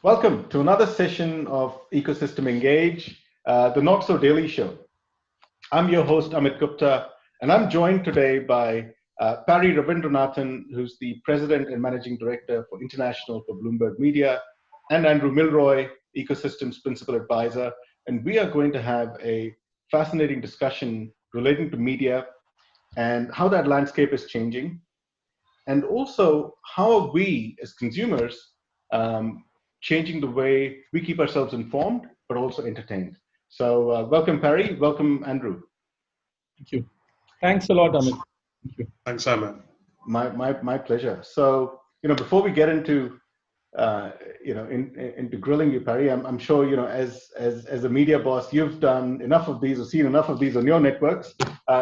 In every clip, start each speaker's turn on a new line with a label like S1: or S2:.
S1: Welcome to another session of Ecosystem Engage, the Not So Daily Show. I'm your host, Amit Gupta, and I'm joined today by Parry Ravindranathan, who's the President and Managing Director for International for Bloomberg Media, and Andrew Milroy, Ecosystem's Principal Advisor. And we are going to have a fascinating discussion relating to media and how that landscape is changing, and also how are we as consumers changing the way we keep ourselves informed, but also entertained. So welcome, Parry. Welcome, Andrew.
S2: Thank you. Thanks a lot, Amit. Thank you.
S3: Thanks, Amit.
S1: My pleasure. So, before we get into, into grilling you, Parry, I'm sure, as a media boss, you've done enough of these or seen enough of these on your networks.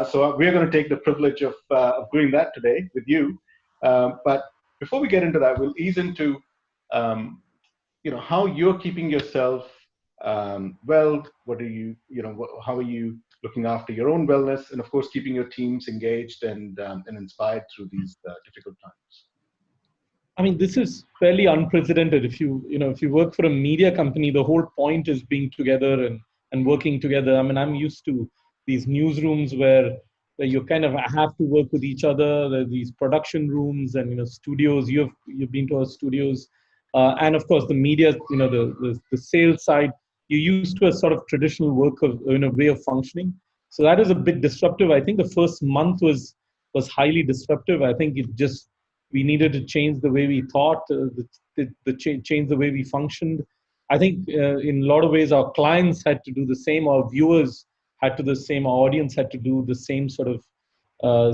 S1: So we're going to take the privilege of doing that today with you. But before we get into that, we'll ease into how you're keeping yourself well. What are you, how are you looking after your own wellness, and of course keeping your teams engaged and inspired through these difficult times?
S2: I mean, this is fairly unprecedented. If you work for a media company, the whole point is being together and working together. I mean, I'm used to these newsrooms where you kind of have to work with each other. There are these production rooms and studios. You've been to our studios. And of course, the media, the sales side, you're used to a sort of traditional work of way of functioning. So that is a bit disruptive. I think the first month was highly disruptive. I think we needed to change the way we thought, change the way we functioned. I think in a lot of ways, our clients had to do the same. Our viewers had to do the same. Our audience had to do the same sort of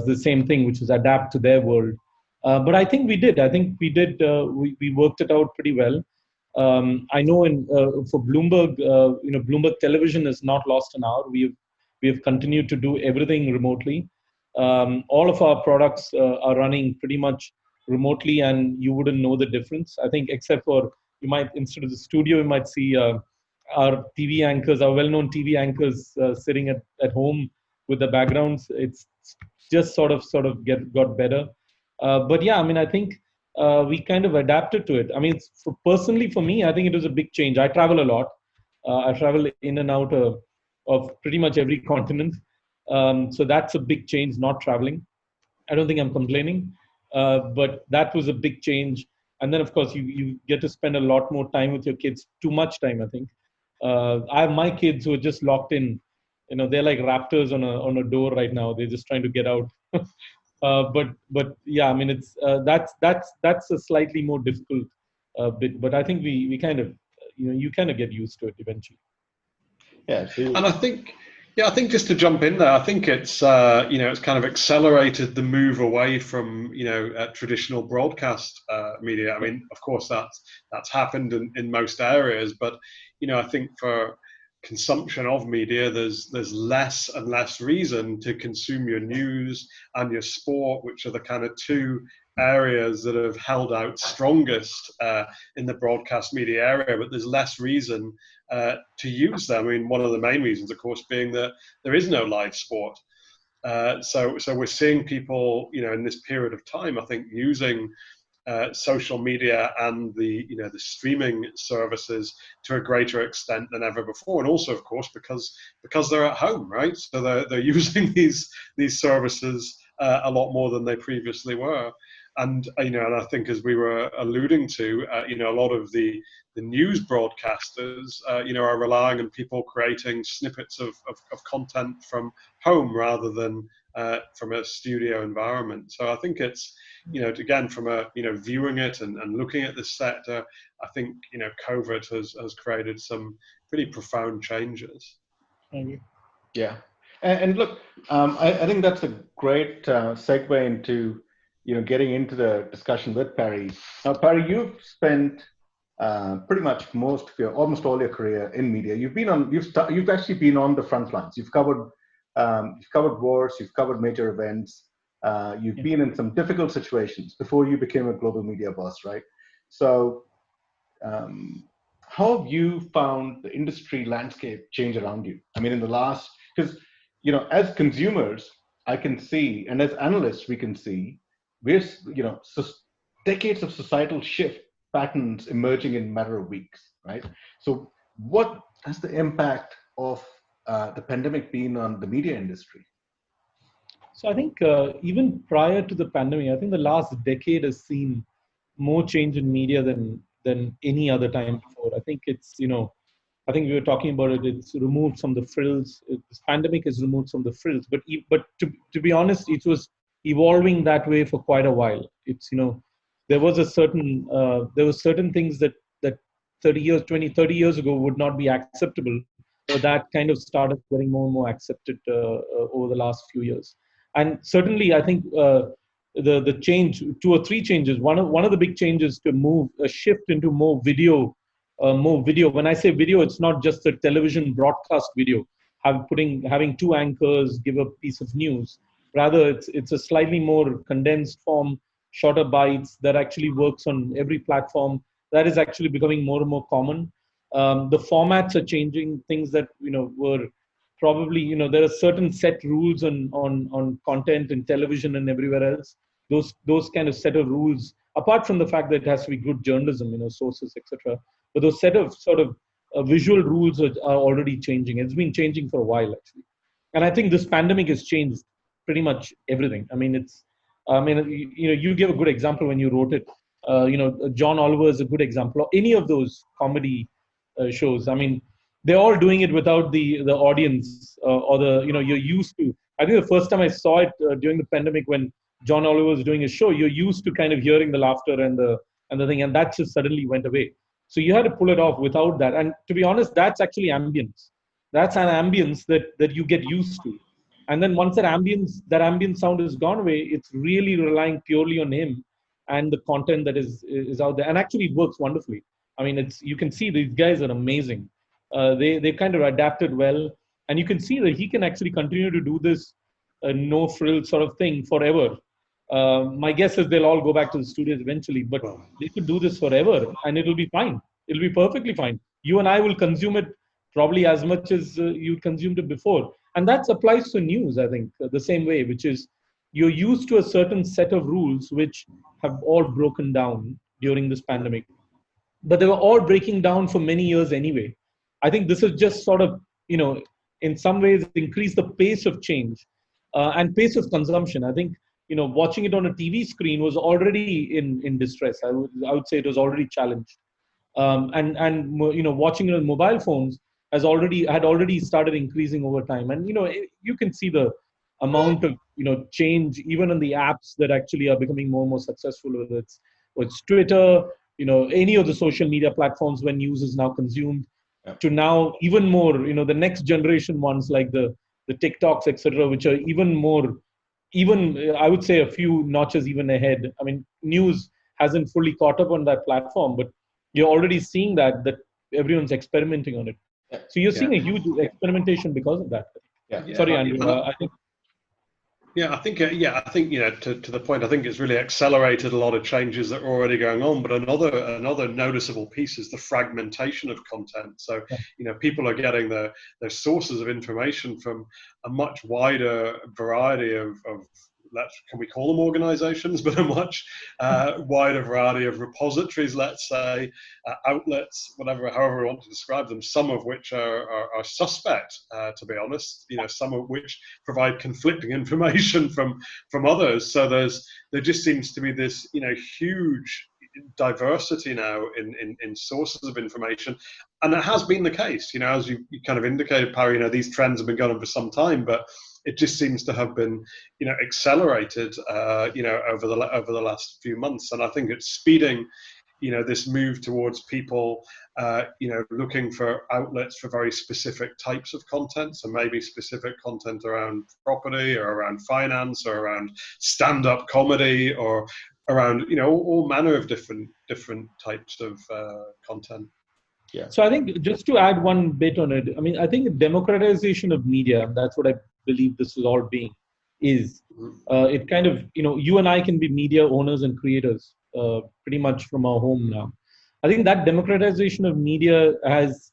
S2: the same thing, which is adapt to their world. But I think we did. We worked it out pretty well. I know for Bloomberg, Bloomberg Television has not lost an hour. We have continued to do everything remotely. All of our products are running pretty much remotely, and you wouldn't know the difference. I think, except for instead of the studio, you might see our TV anchors, our well-known TV anchors, sitting at home with the backgrounds. It's just sort of got better. But yeah, I mean, I think we kind of adapted to it. I mean, personally for me, I think it was a big change. I travel a lot. I travel in and out of pretty much every continent. So that's a big change, not traveling. I don't think I'm complaining, but that was a big change. And then, of course, you get to spend a lot more time with your kids, too much time, I think. I have my kids who are just locked in. They're like raptors on a door right now. They're just trying to get out. But yeah, I mean, it's that's a slightly more difficult bit. But I think we kind of you kind of get used to it eventually.
S1: Yeah,
S3: and I think just to jump in there, I think it's it's kind of accelerated the move away from traditional broadcast media. I mean, of course that's happened in most areas, but I think for consumption of media, there's less and less reason to consume your news and your sport, which are the kind of two areas that have held out strongest in the broadcast media area, but there's less reason to use them. I mean, one of the main reasons, of course, being that there is no live sport. So we're seeing people, in this period of time, I think, using social media and the streaming services to a greater extent than ever before, and also, of course, because they're at home, right? So they're using these services a lot more than they previously were. And and I think, as we were alluding to, a lot of the news broadcasters, are relying on people creating snippets of content from home rather than from a studio environment. So I think it's, again, from a viewing it and looking at this sector, I think COVID has created some pretty profound changes.
S1: Yeah, and look, I think that's a great segue into getting into the discussion with Parry. Now, Parry, you've spent pretty much almost all your career in media. You've actually been on the front lines. You've covered wars, you've covered major events, you've been in some difficult situations before you became a global media boss, right? So how have you found the industry landscape change around you? I mean, because as consumers, I can see, and as analysts, we can see, we're decades of societal shift patterns emerging in a matter of weeks, right? So what has the impact of the pandemic been on the media industry?
S2: So I think even prior to the pandemic, I think the last decade has seen more change in media than any other time before. I think it's, I think we were talking about it. It's removed some of the frills. This pandemic has removed some of the frills. But to be honest, it was evolving that way for quite a while. It's, there was a certain there were certain things that 30 years ago would not be acceptable. But that kind of started getting more and more accepted over the last few years. And certainly, I think the change, two or three changes. One of the big changes to move a shift into more video. More video. When I say video, it's not just a television broadcast video, having two anchors give a piece of news. Rather, it's a slightly more condensed form, shorter bites that actually works on every platform. That is actually becoming more and more common. The formats are changing. Things that were probably, there are certain set rules on content in television and everywhere else. Those kind of set of rules, apart from the fact that it has to be good journalism, sources, etc. But those set of sort of visual rules are already changing. It's been changing for a while, actually. And I think this pandemic has changed pretty much everything. You gave a good example when you wrote it. John Oliver is a good example. Or any of those comedy shows. They're all doing it without the audience or you're used to. I think the first time I saw it during the pandemic when John Oliver was doing a show, you're used to kind of hearing the laughter and the thing, and that just suddenly went away. So you had to pull it off without that. And to be honest, that's actually ambience. That's an ambience that you get used to. And then once that ambient sound has gone away, it's really relying purely on him and the content that is out there. And actually it works wonderfully. You can see these guys are amazing. They kind of adapted well. And you can see that he can actually continue to do this no frill sort of thing forever. My guess is they'll all go back to the studios eventually, but they could do this forever and it'll be fine. It'll be perfectly fine. You and I will consume it probably as much as you consumed it before. And that applies to news, I think, the same way, which is you're used to a certain set of rules which have all broken down during this pandemic. But they were all breaking down for many years anyway. I think this has just sort of, in some ways increased the pace of change and pace of consumption. I think, watching it on a TV screen was already in distress. I would say it was already challenged. Watching it on mobile phones had already started increasing over time. And, you can see the amount of, change even in the apps that actually are becoming more and more successful, whether it's Twitter, any of the social media platforms where news is now consumed, to now even more, the next generation ones like the TikToks, etc., which are even more, I would say a few notches even ahead. News hasn't fully caught up on that platform, but you're already seeing that everyone's experimenting on it. So you're seeing a huge experimentation because of that. Sorry, Andrew. I think.
S3: I think to the point, I think it's really accelerated a lot of changes that were already going on. But another noticeable piece is the fragmentation of content. So people are getting their sources of information from a much wider variety of can we call them organizations, but a much wider variety of repositories, let's say, outlets, however we want to describe them, some of which are suspect, to be honest, some of which provide conflicting information from others. So there just seems to be this, huge diversity now in sources of information. And that has been the case, as you kind of indicated, Parry, these trends have been going on for some time, but it just seems to have been, accelerated, over the last few months. And I think it's speeding, this move towards people, looking for outlets for very specific types of content. So maybe specific content around property or around finance or around stand-up comedy or around, all manner of different types of content.
S2: Yeah. So I think just to add one bit on it, I think democratization of media, that's what I believe this is all being, is it kind of, you and I can be media owners and creators pretty much from our home now. I think that democratization of media has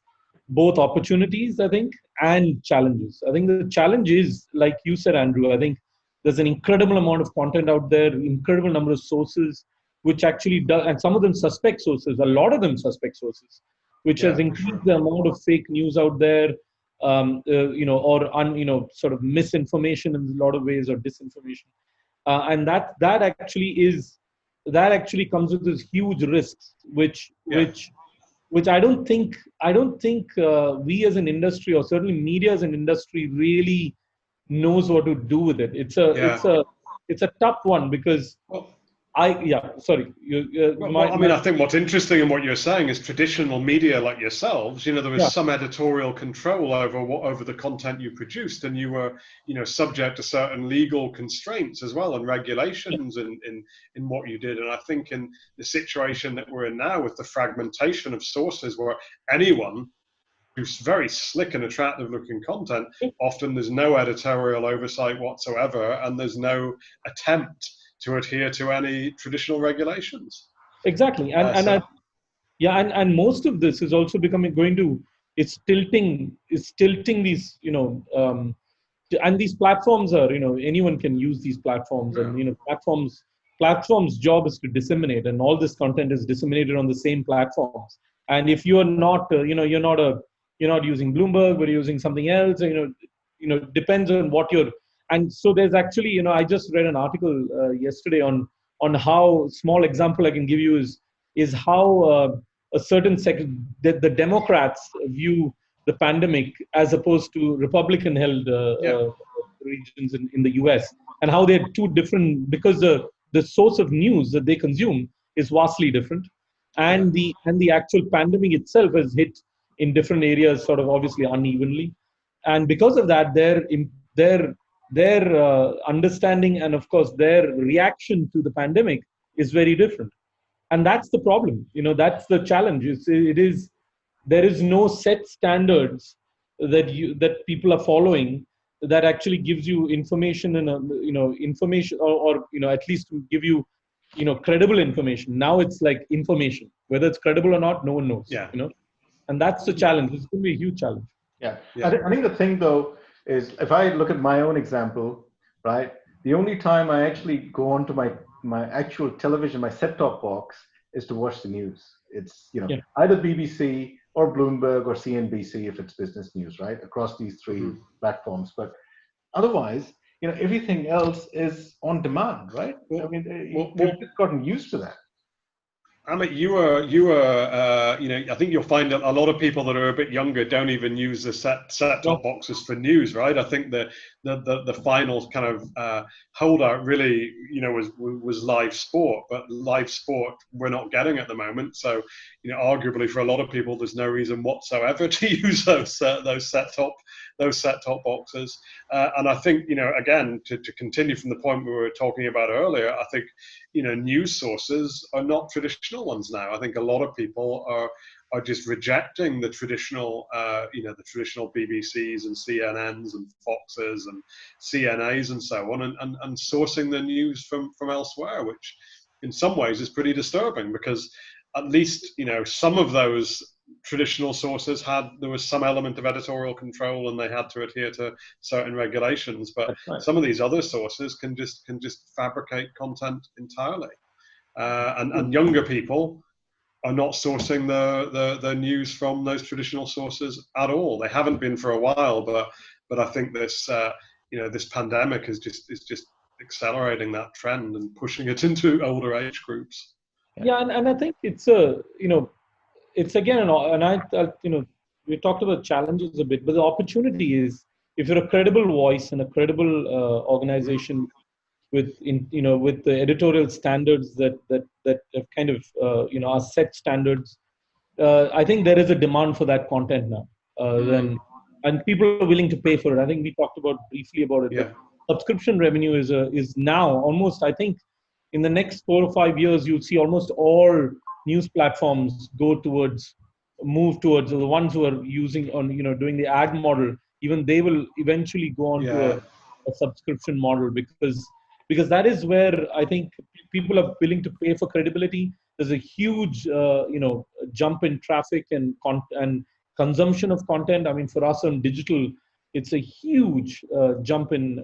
S2: both opportunities, I think, and challenges. I think the challenge is, like you said, Andrew, I think there's an incredible amount of content out there, incredible number of sources. which actually does, and some of them suspect sources, a lot of them suspect sources, which has increased the amount of fake news out there, or sort of misinformation in a lot of ways, or disinformation, and that actually comes with these huge risks, which I don't think we as an industry, or certainly media as an industry, really knows what to do with it. It's a tough one, because sorry.
S3: I think what's interesting in what you're saying is traditional media like yourselves, there was some editorial control over the content you produced, and you were, subject to certain legal constraints as well, and regulations in what you did. And I think in the situation that we're in now, with the fragmentation of sources, where anyone who's very slick and attractive looking content, often there's no editorial oversight whatsoever, and there's no attempt to adhere to any traditional regulations.
S2: Exactly, and most of this is also it's tilting these, and these platforms are, anyone can use these platforms, and platforms' job is to disseminate, and all this content is disseminated on the same platforms. And if you are not, you're not using Bloomberg, but you're using something else, depends on what you're. And so there's actually, I just read an article yesterday on how, small example I can give you is how a certain the Democrats view the pandemic as opposed to Republican-held regions in the US, and how they're two different, because the source of news that they consume is vastly different, and the actual pandemic itself has hit in different areas, sort of obviously unevenly, and because of that, their understanding, and of course their reaction to the pandemic, is very different. And that's the problem, that's the challenge. There is no set standards that people are following that actually gives you information, and information, or at least to give you credible information. Now it's like information, whether it's credible or not, no one knows. And that's the challenge. It's going to be a huge challenge.
S1: I think the thing, though, is, if I look at my own example, right, the only time I actually go onto my actual television, my set-top box, is to watch the news. It's either BBC or Bloomberg or CNBC if it's business news, right, across these three platforms. But otherwise, everything else is on demand, right? We've just gotten used to that.
S3: Amit, I think you'll find that a lot of people that are a bit younger don't even use the set-top boxes for news, right? I think the final kind of holdout really, was live sport, but live sport we're not getting at the moment. So, arguably for a lot of people, there's no reason whatsoever to use those set-top boxes. And I think, again, to continue from the point we were talking about earlier, I think, news sources are not traditional ones now. I think a lot of people are just rejecting the traditional, the traditional BBCs and CNNs and Foxes and CNAs and so on, and sourcing the news from elsewhere, which in some ways is pretty disturbing, because at least, some of those traditional sources there was some element of editorial control, and they had to adhere to certain regulations. But some of these other sources can just fabricate content entirely, and younger people are not sourcing the news from those traditional sources at all. They haven't been for a while, but I think this this pandemic is just accelerating that trend and pushing it into older age groups.
S2: And I think it's it's again, we talked about challenges a bit, but the opportunity is, if you're a credible voice and a credible organization with the editorial standards that have kind of are set standards, I think there is a demand for that content now. And people are willing to pay for it. I think we talked briefly about it. Subscription revenue is now almost, I think, in the next 4 or 5 years, you'll see almost all news platforms move towards the ones who are using doing the ad model. Even they will eventually go on to a subscription model, because that is where I think people are willing to pay for credibility. There's a huge jump in traffic and consumption of content. I mean, for us on digital, it's a huge jump in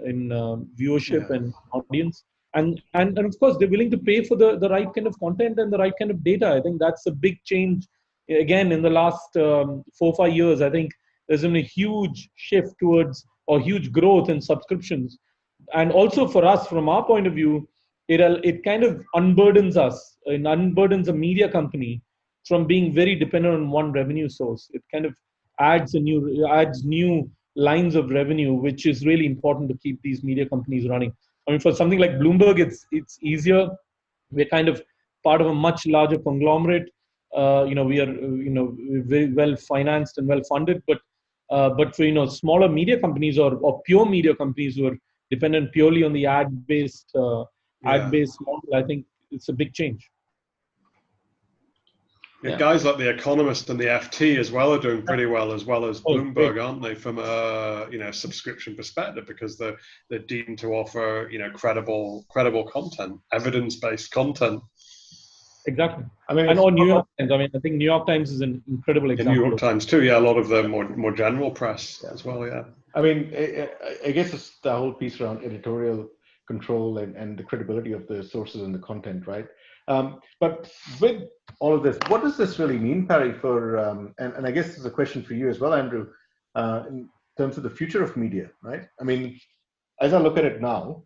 S2: viewership and audience. and of course they're willing to pay for the right kind of content and the right kind of data. I think that's a big change. Again, in the last 4 or 5 years, I think there's been a huge shift towards, or huge growth in subscriptions. And also for us, from our point of view, it kind of unburdens us, and unburdens a media company from being very dependent on one revenue source. It kind of adds new lines of revenue, which is really important to keep these media companies running. I mean, for something like Bloomberg, it's easier. We're kind of part of a much larger conglomerate. We are we're very well financed and well funded, but for smaller media companies or pure media companies who are dependent purely on the ad-based model, I think it's a big change.
S3: Yeah, guys like The Economist and the FT as well are doing pretty well as Bloomberg, aren't they, from a subscription perspective, because they're deemed to offer credible content, evidence-based content.
S2: Exactly. I mean, or New York Times. I mean, I think New York Times is an incredible example.
S3: New York Times too. Yeah, a lot of the more general press as well. Yeah.
S1: I mean, I guess it's the whole piece around editorial control and the credibility of the sources and the content, right? But with all of this, what does this really mean, Parry, for, and I guess this is a question for you as well, Andrew, in terms of the future of media, right? I mean, as I look at it now,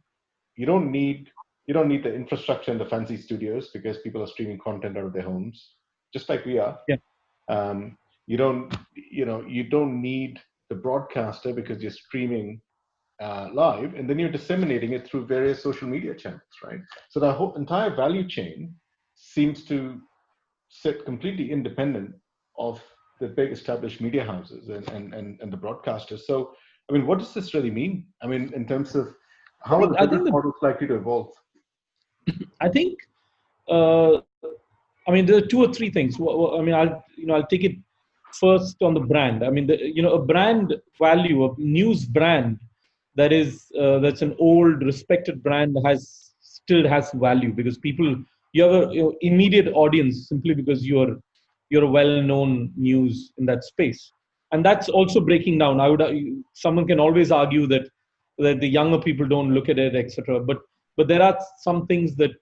S1: you don't need the infrastructure and the fancy studios because people are streaming content out of their homes, just like we are.
S2: Yeah.
S1: You don't need the broadcaster because you're streaming live, and then you're disseminating it through various social media channels, right? So the whole entire value chain seems to sit completely independent of the big established media houses and the broadcasters. So, I mean, what does this really mean? I mean, in terms of how are the business models likely to evolve?
S2: I think, I mean, there are two or three things. I mean, I'll take it first on the brand. I mean, a brand value, a news brand that's an old respected brand still has value, because you have a immediate audience simply because you're a well-known news in that space, and that's also breaking down. Someone can always argue that the younger people don't look at it, etc. But there are some things that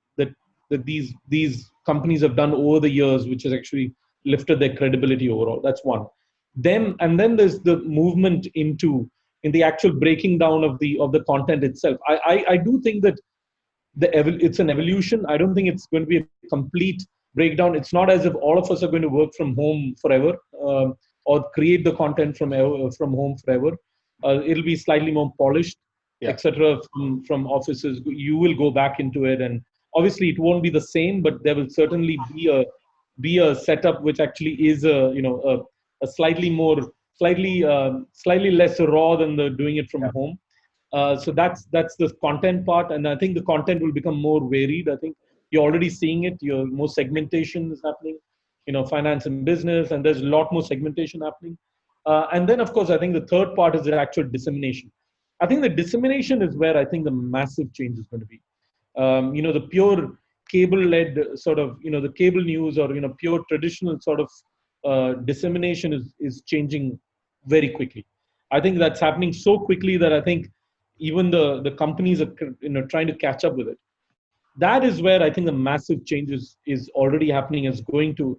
S2: these companies have done over the years which has actually lifted their credibility overall. That's one. And then there's the movement in the actual breaking down of the content itself. I do think that it's an evolution. I don't think it's going to be a complete breakdown. It's not as if all of us are going to work from home forever, or create the content from home forever. It'll be slightly more polished, etc. From offices. You will go back into it, and obviously it won't be the same, but there will certainly be a setup which actually is a slightly less raw than the doing it from home. So that's the content part, and I think the content will become more varied. I think you're already seeing it. More segmentation is happening, finance and business, and there's a lot more segmentation happening. And then, of course, I think the third part is the actual dissemination. I think the dissemination is where I think the massive change is going to be. The pure cable-led sort of, the cable news or, pure traditional sort of dissemination is changing very quickly. I think that's happening so quickly that I think even the companies are trying to catch up with it. That is where I think the massive changes is already happening. It's going to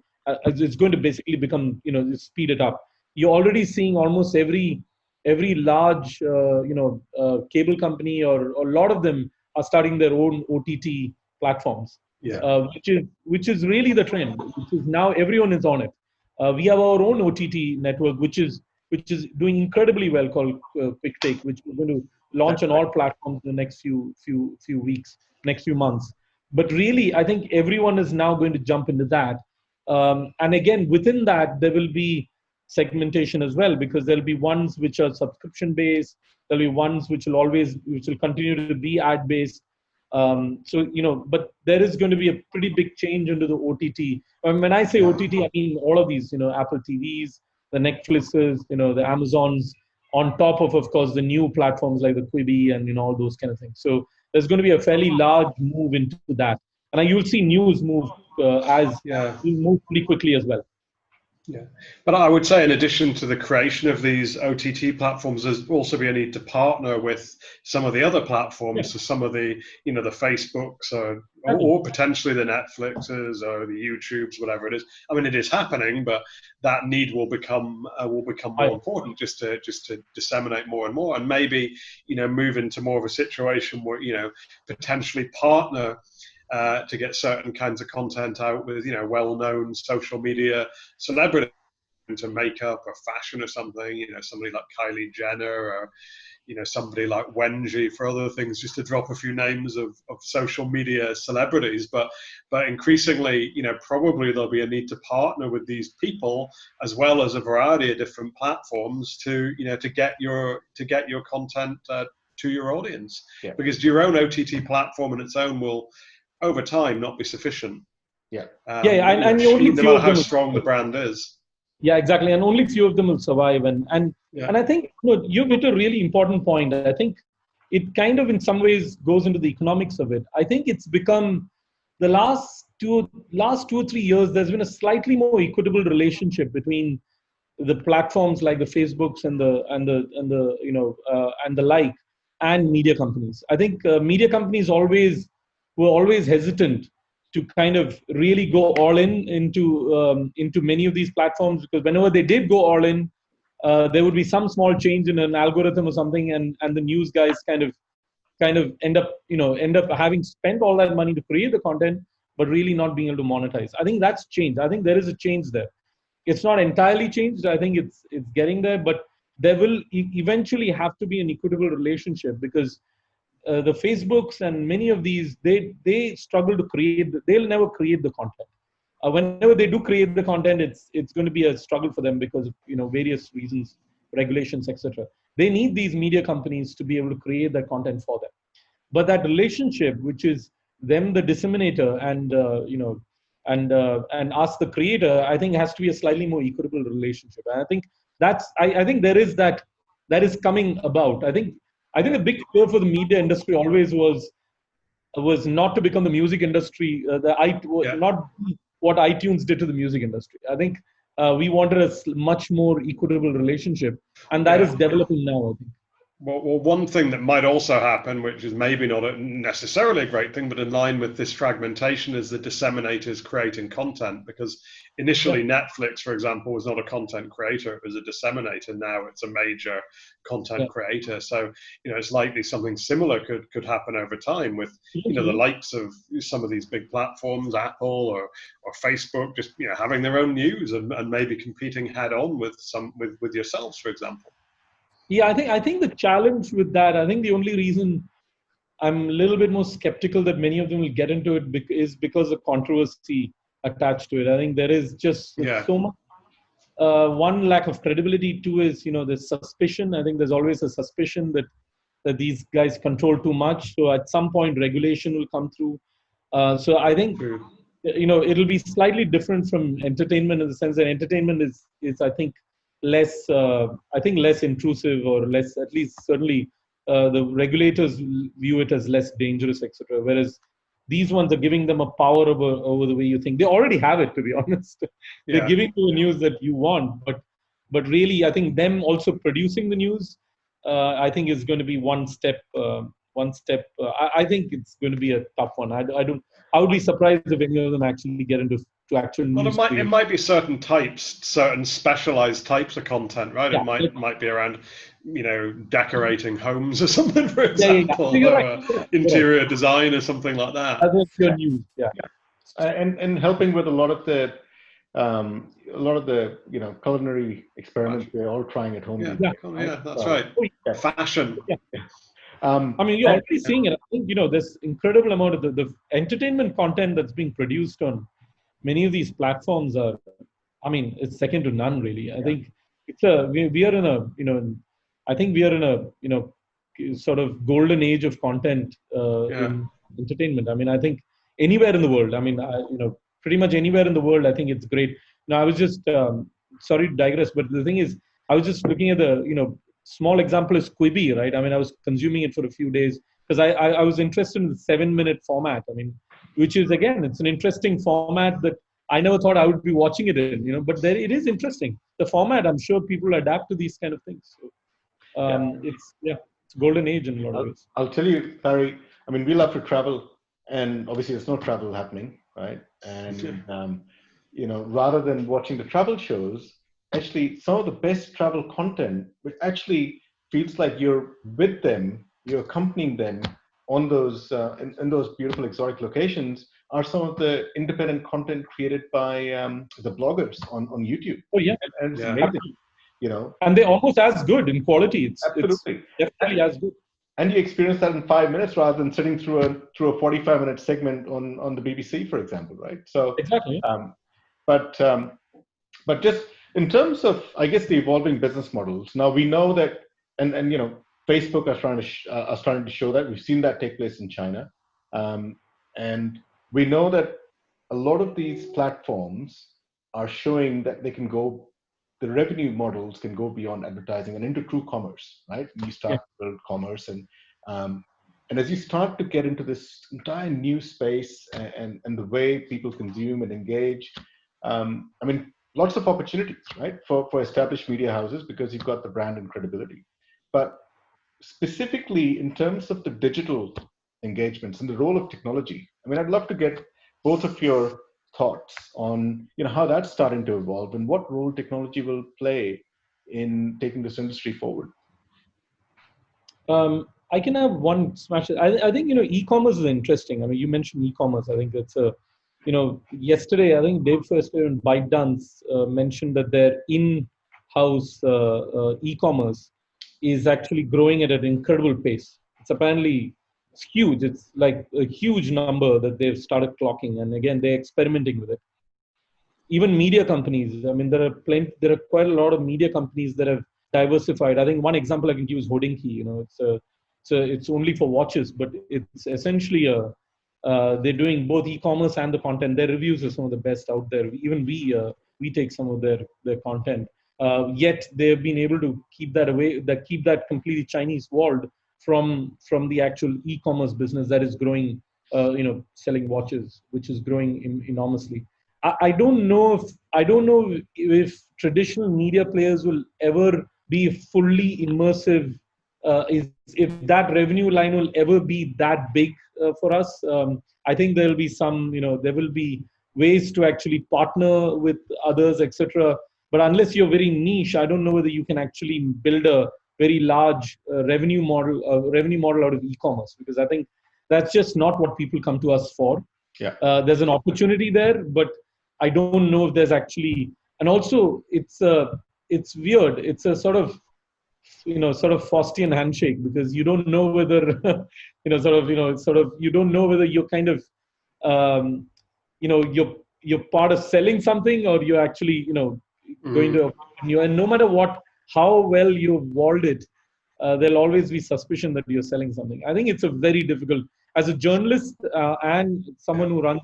S2: basically become, speed it up. You're already seeing almost every large cable company or a lot of them are starting their own OTT platforms, which is really the trend. Which is now everyone is on it. We have our own OTT network, which is doing incredibly well, called Quick Take, which we're going to launch on all platforms in the next few weeks, next few months. But really, I think everyone is now going to jump into that. And again, within that, there will be segmentation as well, because there'll be ones which are subscription based. There'll be ones which will continue to be ad based. But there is going to be a pretty big change into the OTT. When I say OTT, I mean all of these, Apple TVs, the Netflixes, the Amazons, on top of course, the new platforms like the Quibi and all those kind of things. So there's going to be a fairly large move into that, and you'll see news move move pretty quickly as well.
S3: Yeah, but I would say in addition to the creation of these OTT platforms, there's also be a need to partner with some of the other platforms, so some of the, the Facebooks or potentially the Netflixes or the YouTubes, whatever it is. I mean, it is happening, but that need will become more important just to disseminate more and more, and maybe move into more of a situation where potentially partner to get certain kinds of content out with well-known social media celebrities into makeup or fashion or something. Somebody like Kylie Jenner or somebody like Wenji for other things, just to drop a few names of social media celebrities. But increasingly, probably there'll be a need to partner with these people as well as a variety of different platforms to get your content to your audience, because your own OTT platform on its own will over time not be sufficient.
S2: And only
S3: no matter how strong the brand is.
S2: Yeah, exactly, and only few of them will survive. And I think you've hit a really important point. I think it kind of in some ways goes into the economics of it. I think it's become the last 2 or 3 years. There's been a slightly more equitable relationship between the platforms like the Facebooks and the like, and media companies. I think media companies were always hesitant to kind of really go all into many of these platforms, because whenever they did go all in, there would be some small change in an algorithm or something, and the news guys kind of end up having spent all that money to create the content, but really not being able to monetize. I think that's changed. I think there is a change there. It's not entirely changed. I think it's getting there, but there will eventually have to be an equitable relationship, because the Facebooks and many of these, they struggle to create. They'll never create the content. Whenever they do create the content, it's going to be a struggle for them because of various reasons, regulations, etc. They need these media companies to be able to create that content for them. But that relationship, which is them the disseminator and us the creator, I think has to be a slightly more equitable relationship. And I think I think there is that is coming about. I think the big fear for the media industry always was not to become the music industry, not what iTunes did to the music industry. I think we wanted a much more equitable relationship, and that is developing now, I think.
S3: Well, one thing that might also happen, which is maybe not necessarily a great thing, but in line with this fragmentation, is the disseminators creating content. Because initially Netflix, for example, was not a content creator, it was a disseminator. Now it's a major content creator. So, it's likely something similar could happen over time with, the likes of some of these big platforms, Apple or Facebook, just, having their own news and maybe competing head on with yourselves, for example.
S2: Yeah, I think the challenge with that, I think the only reason I'm a little bit more skeptical that many of them will get into it is because of controversy attached to it. I think there is just so much. One, lack of credibility. Two is, there's suspicion. I think there's always a suspicion that these guys control too much. So at some point, regulation will come through. So I think, it'll be slightly different from entertainment, in the sense that entertainment is I think, less intrusive, or less, at least certainly the regulators view it as less dangerous, etc. Whereas these ones are giving them a power over the way you think. They already have it, to be honest. They're giving you the news that you want, but really, I think them also producing the news, I think is going to be one step. I think it's going to be a tough one. I would be surprised if any of them actually get into actual news.
S3: Well, it might be certain specialized types of content, right?
S2: Yeah,
S3: it might be around, decorating homes or something, for example, or interior design or something like that.
S2: That's your news,
S1: and helping with a lot of the culinary experiments they're all trying at home.
S3: That's right. Fashion.
S2: I mean, you're already seeing it. I think this incredible amount of the entertainment content that's being produced on many of these platforms are, I mean, it's second to none, really. I think we are in a sort of golden age of content in entertainment. I mean, I think anywhere in the world, pretty much anywhere in the world, I think it's great. Now, I was just sorry to digress, but the thing is, I was just looking at the small example is Quibi, right? I mean, I was consuming it for a few days because I was interested in the 7-minute format. I mean, which is, again, it's an interesting format that I never thought I would be watching it in, but there it is interesting. The format, I'm sure people adapt to these kind of things. So, it's golden age in a lot of ways.
S1: I'll tell you, Parry, I mean, we love to travel, and obviously there's no travel happening, right? And, rather than watching the travel shows, actually some of the best travel content, which actually feels like you're with them, you're accompanying them on those, in those beautiful exotic locations, are some of the independent content created by the bloggers on YouTube.
S2: Oh, yeah.
S1: And it's amazing,
S2: And they're almost as good in quality. It's definitely as good.
S1: And you experience that in 5 minutes rather than sitting through a 45-minute segment on the BBC, for example, right? So
S2: exactly.
S1: But just in terms of, I guess, the evolving business models. Now we know that, and Facebook are starting to show that. We've seen that take place in China, and we know that a lot of these platforms are showing that they can go. The revenue models can go beyond advertising and into true commerce, right? You start to build commerce, and as you start to get into this entire new space and the way people consume and engage, lots of opportunities, right, for established media houses, because you've got the brand and credibility. But specifically in terms of the digital engagements and the role of technology, I'd love to get both of your thoughts on how that's starting to evolve and what role technology will play in taking this industry forward.
S2: I can have one smash. I think e-commerce is interesting. You mentioned e-commerce. I think it's yesterday I think Dave Firster and ByteDance mentioned that their in-house e-commerce is actually growing at an incredible pace. It's apparently huge. It's like a huge number that they've started clocking, and again they're experimenting with it. Even media companies. There are quite a lot of media companies that have diversified. I think one example I can give is Hodinky. It's only for watches, but it's essentially they're doing both e-commerce and the content. Their reviews are some of the best out there. Even we take some of their content. Yet they've been able to keep that completely Chinese walled from the actual e-commerce business that is growing, selling watches, which is growing enormously. I don't know if traditional media players will ever be fully immersive. If that revenue line will ever be that big for us. I think there will be there will be ways to actually partner with others, etc. But unless you're very niche, I don't know whether you can actually build a very large revenue model out of e-commerce, because I think that's just not what people come to us for.
S1: Yeah.
S2: There's an opportunity there, but I don't know if there's actually, and also it's weird. It's a sort of Faustian handshake, because you don't know whether you don't know whether you're kind of you're part of selling something, or you're actually going to, and no matter how well you've walled it, there'll always be suspicion that you're selling something. I think it's a very difficult, as a journalist and someone who runs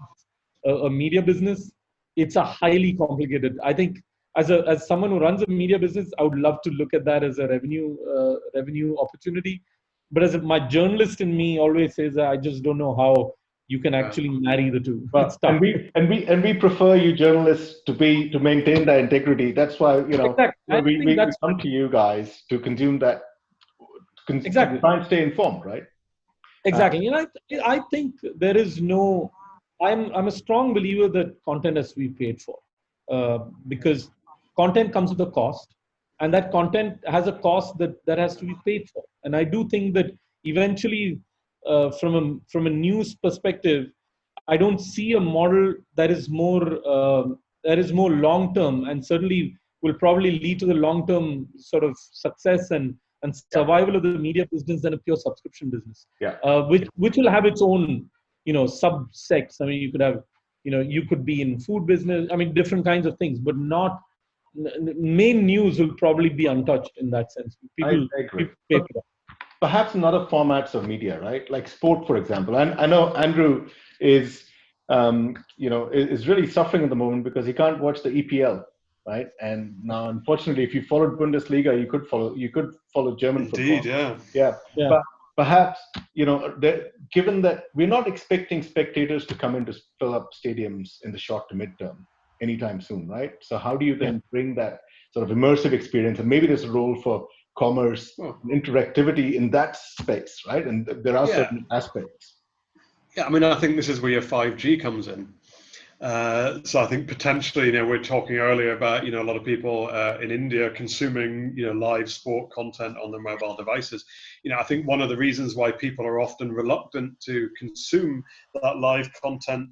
S2: a media business, it's a highly complicated. I think as someone who runs a media business, I would love to look at that as a revenue opportunity. But as my journalist in me always says that I just don't know how you can actually marry the two.
S1: Well, and we prefer you journalists to maintain that integrity. That's why
S2: exactly.
S1: we come to you guys to consume that.
S2: Exactly.
S1: To try and stay informed, right?
S2: Exactly. I think there is no. I'm a strong believer that content has to be paid for, because content comes with a cost, and that content has a cost that has to be paid for. And I do think that eventually, from a news perspective, I don't see a model that is more long term, and certainly will probably lead to the long term sort of success and survival of the media business than a pure subscription business.
S1: Yeah.
S2: Which will have its own subsects. You could have you could be in food business. Different kinds of things, but not main news will probably be untouched in that sense. People pay for that.
S1: Perhaps in other formats of media, right? Like sport, for example. And I know Andrew is really suffering at the moment because he can't watch the EPL, right? And now, unfortunately, if you followed Bundesliga, you could follow German football.
S3: Indeed, yeah.
S1: But perhaps, given that we're not expecting spectators to come in to fill up stadiums in the short to midterm anytime soon, right? So how do you then bring that sort of immersive experience, and maybe there's a role for commerce and interactivity in that space, right? And there are certain aspects.
S3: Yeah, I mean, I think this is where your 5G comes in. So I think potentially, we're talking earlier about, a lot of people in India consuming, live sport content on their mobile devices. I think one of the reasons why people are often reluctant to consume that live content,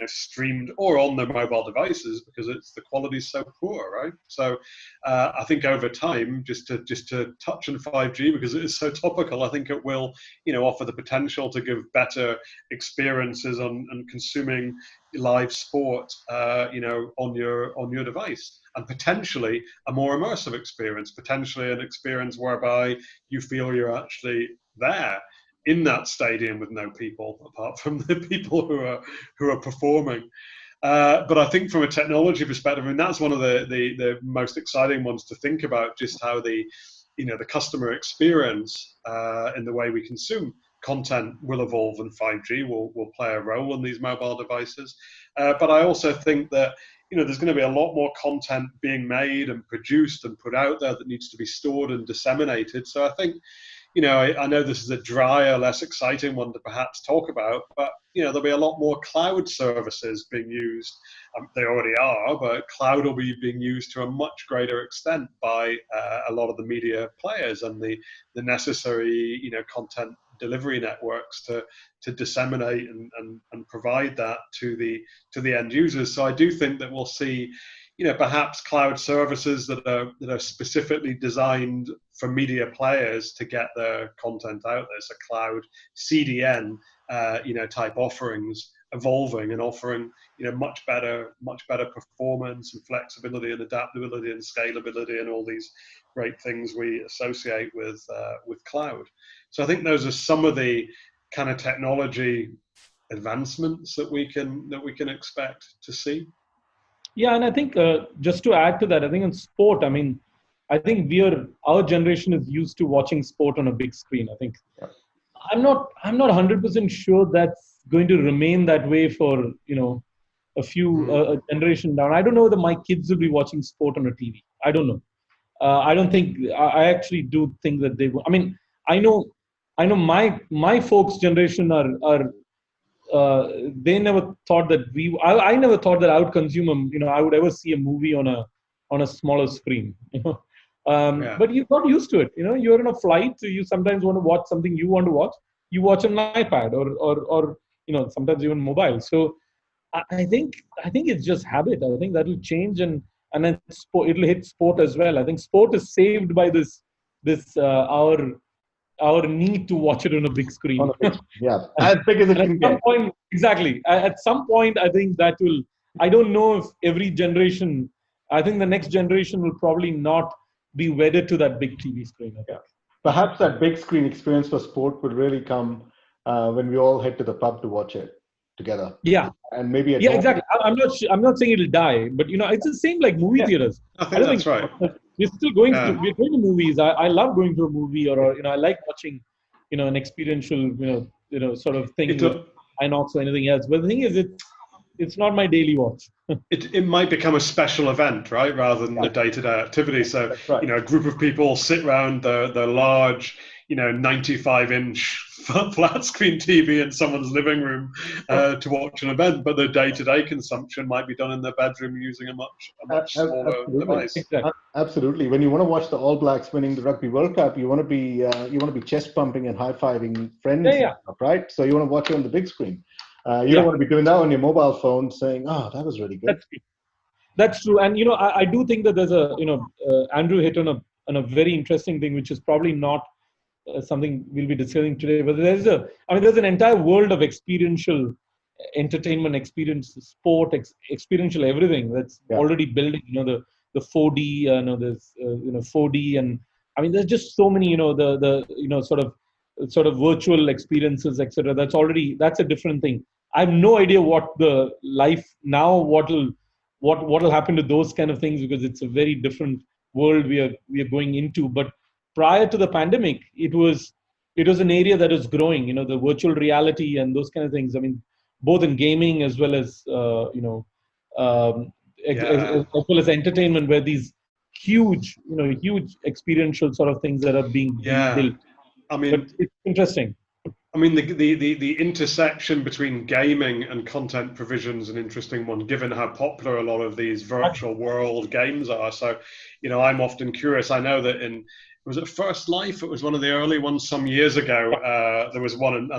S3: streamed or on their mobile devices, because the quality is so poor, right? So I think over time, just to touch on 5G, because it is so topical, I think it will, offer the potential to give better experiences on consuming live sport, on your device, and potentially a more immersive experience, potentially an experience whereby you feel you're actually there in that stadium with no people apart from the people who are performing. But I think from a technology perspective, and that's one of the most exciting ones to think about, just how the customer experience in the way we consume content will evolve, and 5G will play a role in these mobile devices. But I also think that there's going to be a lot more content being made and produced and put out there that needs to be stored and disseminated. So I think, I know this is a drier, less exciting one to perhaps talk about, but there'll be a lot more cloud services being used. They already are, but cloud will be being used to a much greater extent by a lot of the media players and the necessary, content delivery networks to disseminate and provide that to the end users. So I do think that we'll see, perhaps cloud services that are specifically designed for media players to get their content out there. So cloud CDN, type offerings evolving and offering, much better performance and flexibility and adaptability and scalability and all these great things we associate with cloud. So I think those are some of the kind of technology advancements that we can expect to see.
S2: Yeah, and I think just to add to that, I think in sport, I think our generation is used to watching sport on a big screen. I think I'm not 100% sure that's going to remain that way for a few a generation down. I don't know whether my kids will be watching sport on a TV. I don't know. I don't think. I actually do think that they will. I know my folks' generation are they never thought that I never thought that I would consume I would ever see a movie on a smaller screen. But you got used to it. You're in a flight, so you sometimes want to watch something you want to watch. You watch on an iPad or sometimes even mobile. So I think it's just habit. I think that will change and then it'll hit sport as well. I think sport is saved by this our need to watch it on a big screen.
S1: Yeah, as big as it can get.
S2: Exactly. At some point, I think that will. I don't know if every generation. I think the next generation will probably not be wedded to that big TV screen. I think.
S1: Perhaps that big screen experience for sport will really come when we all head to the pub to watch it together.
S2: Yeah.
S1: And maybe
S2: exactly. I'm not saying it'll die, but it's the same like movie theaters.
S3: I think that's right.
S2: We're still going to we're going to movies. I love going to a movie, or I like watching an experiential sort of thing with Inox or anything else. But the thing is, it's not my daily watch.
S3: It might become a special event, right, rather than a day-to-day activity. So a group of people sit around the large 95-inch flat screen TV in someone's living room to watch an event, but their day-to-day consumption might be done in their bedroom using a much smaller device.
S1: Absolutely. When you want to watch the All Blacks winning the Rugby World Cup, you want to be chest pumping and high-fiving friends, right? So you want to watch it on the big screen. You don't want to be doing that on your mobile phone, saying, "Oh, that was really good."
S2: That's true. And I do think that there's Andrew hit on a very interesting thing, which is probably not something we'll be discussing today, but there's an entire world of experiential entertainment, experience, sport, experiential everything that's already building. The 4D, there's 4D, and there's just so many sort of virtual experiences, etc. That's a different thing. I have no idea what the life now, what'll happen to those kind of things, because it's a very different world we are going into. But prior to the pandemic, it was it was an area that is growing, the virtual reality and those kind of things. I mean, both in gaming as well as, as well as entertainment, where these huge, huge experiential sort of things that are being built.
S3: I mean,
S2: but it's interesting.
S3: I mean, the intersection between gaming and content provision is an interesting one, given how popular a lot of these virtual world games are. So, I'm often curious. I know that was it First Life? It was one of the early ones some years ago. There was one,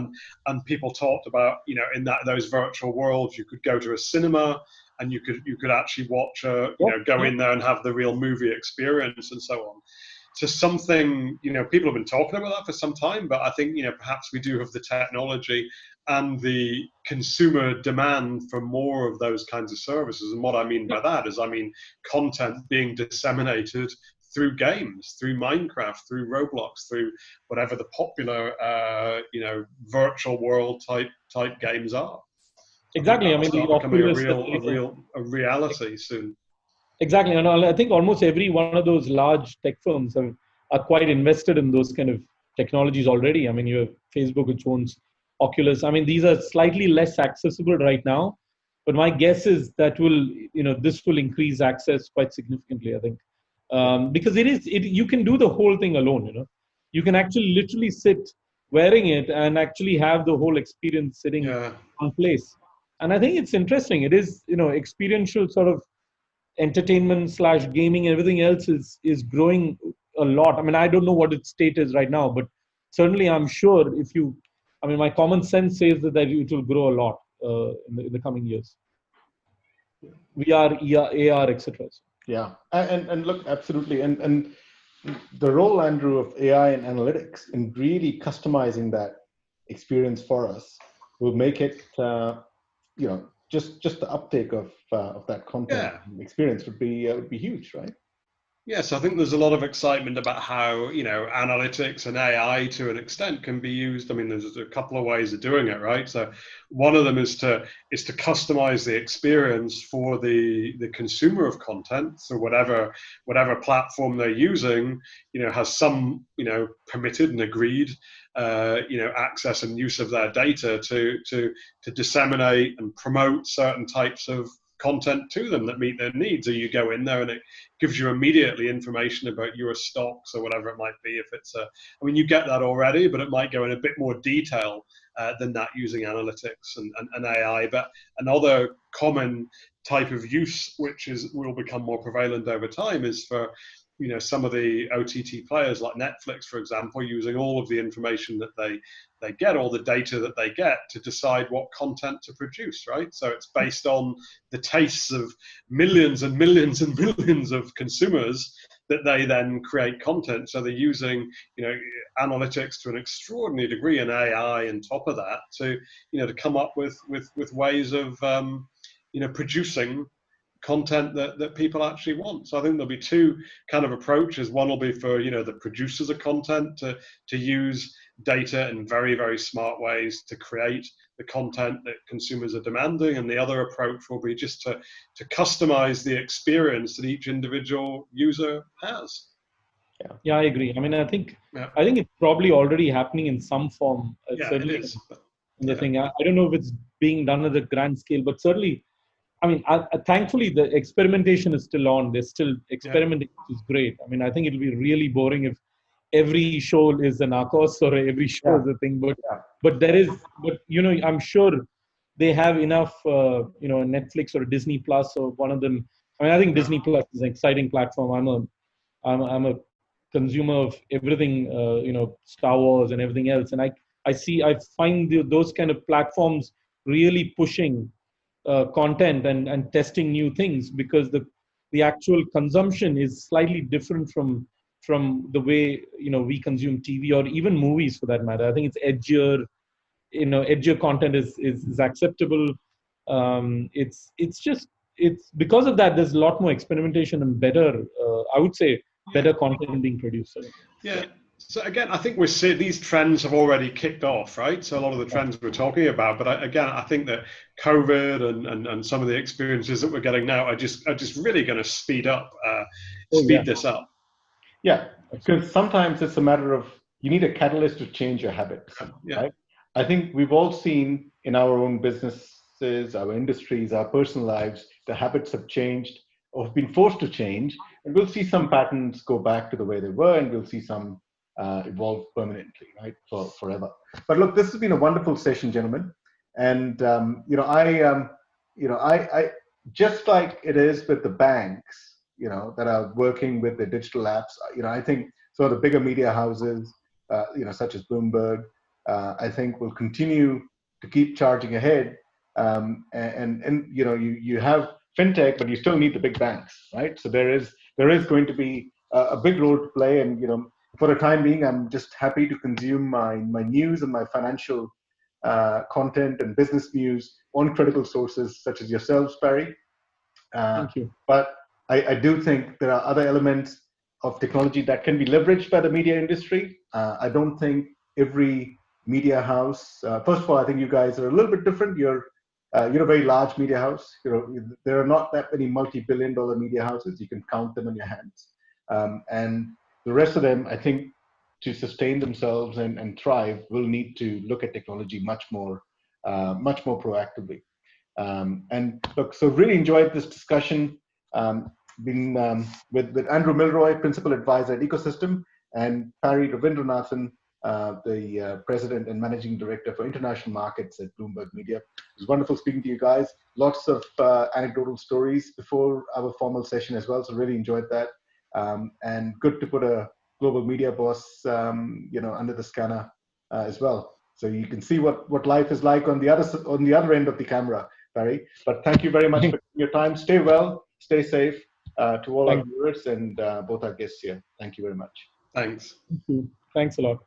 S3: and people talked about, in those virtual worlds, you could go to a cinema and you could actually watch, go in there and have the real movie experience and so on. So something, people have been talking about that for some time, but I think, perhaps we do have the technology and the consumer demand for more of those kinds of services. And what I mean by that is, content being disseminated through games, through Minecraft, through Roblox, through whatever the popular, virtual world type games are.
S2: Exactly.
S3: Becoming a reality soon.
S2: Exactly. And I think almost every one of those large tech firms are quite invested in those kind of technologies already. I mean, you have Facebook, which owns Oculus. I mean, these are slightly less accessible right now, but my guess is that this will increase access quite significantly, I think. Because you can do the whole thing alone, You can actually literally sit wearing it and actually have the whole experience sitting on place. And I think it's interesting. It is, experiential sort of entertainment / gaming, everything else is growing a lot. I mean, I don't know what its state is right now, but certainly I'm sure my common sense says that it will grow a lot in the coming years. VR, AR, etc.
S1: Yeah, and look, absolutely, and the role, Andrew, of AI and analytics in really customizing that experience for us will make it, just the uptake of that content experience would be huge, right?
S3: Yes, I think there's a lot of excitement about how, analytics and AI to an extent can be used. I mean, there's a couple of ways of doing it, right? So one of them is to customize the experience for the consumer of content. So whatever platform they're using, has some, permitted and agreed, access and use of their data to disseminate and promote certain types of content to them that meet their needs. Or you go in there and it gives you immediately information about your stocks or whatever it might be. If it's you get that already, but it might go in a bit more detail than that using analytics and AI. But another common type of use, which will become more prevalent over time, is for some of the OTT players like Netflix, for example, using all of the information that they get, all the data that they get, to decide what content to produce, right? So it's based on the tastes of millions and millions and millions of consumers that they then create content. So they're using, analytics to an extraordinary degree, and AI on top of that to come up with ways of, producing content that people actually want. So I think there'll be two kind of approaches. One will be for the producers of content to use data in very, very smart ways to create the content that consumers are demanding, and the other approach will be just to customize the experience that each individual user has.
S2: Yeah, I agree. I mean, I think it's probably already happening in some form. Certainly,
S3: it is.
S2: The thing, I don't know if it's being done at a grand scale, but certainly, I mean, thankfully, the experimentation is still on. There's still experimenting, which is great. I mean, I think it'll be really boring if every show is a Narcos or every show is a thing. But I'm sure they have enough, Netflix or Disney Plus or one of them. I mean, I think Disney Plus is an exciting platform. I'm a consumer of everything, Star Wars and everything else. And I find those kind of platforms really pushing content and testing new things, because the actual consumption is slightly different from the way we consume TV or even movies, for that matter. I think it's edgier. Edgier content is acceptable. It's because of that, there's a lot more experimentation and better, I would say, better content being produced.
S3: Yeah. So again, I think we're seeing these trends have already kicked off, right? So a lot of the trends we're talking about, but I think that COVID and some of the experiences that we're getting now are just really going to speed this up.
S1: Yeah, because sometimes it's a matter of you need a catalyst to change your habits,
S3: Yeah.
S1: right? I think we've all seen in our own businesses, our industries, our personal lives, the habits have changed or have been forced to change. And we'll see some patterns go back to the way they were, and we'll see some evolve permanently, right, forever. But look, this has been a wonderful session, gentlemen. And I just like it is with the banks, that are working with the digital apps. I think some of the bigger media houses, such as Bloomberg, I think will continue to keep charging ahead. And you have fintech, but you still need the big banks, right? So there is going to be a big role to play. And for the time being, I'm just happy to consume my news and my financial content and business news on credible sources such as yourselves, Parry.
S2: Thank you.
S1: But I do think there are other elements of technology that can be leveraged by the media industry. I don't think every media house, first of all, I think you guys are a little bit different. You're a very large media house. There are not that many multi-billion-dollar media houses. You can count them on your hands. And the rest of them, I think, to sustain themselves and thrive, will need to look at technology much more proactively. And look, so really enjoyed this discussion. Been with Andrew Milroy, Principal Advisor at Ecosystem, and Parry Ravindranathan, the President and Managing Director for International Markets at Bloomberg Media. It was wonderful speaking to you guys. Lots of anecdotal stories before our formal session as well, so really enjoyed that. And good to put a global media boss, under the scanner as well, so you can see what life is like on the other end of the camera, Parry. But thank you very much for your time. Stay well, stay safe. To all our viewers and both our guests here. Thank you very much.
S3: Thanks.
S2: Thank you. Thanks a lot.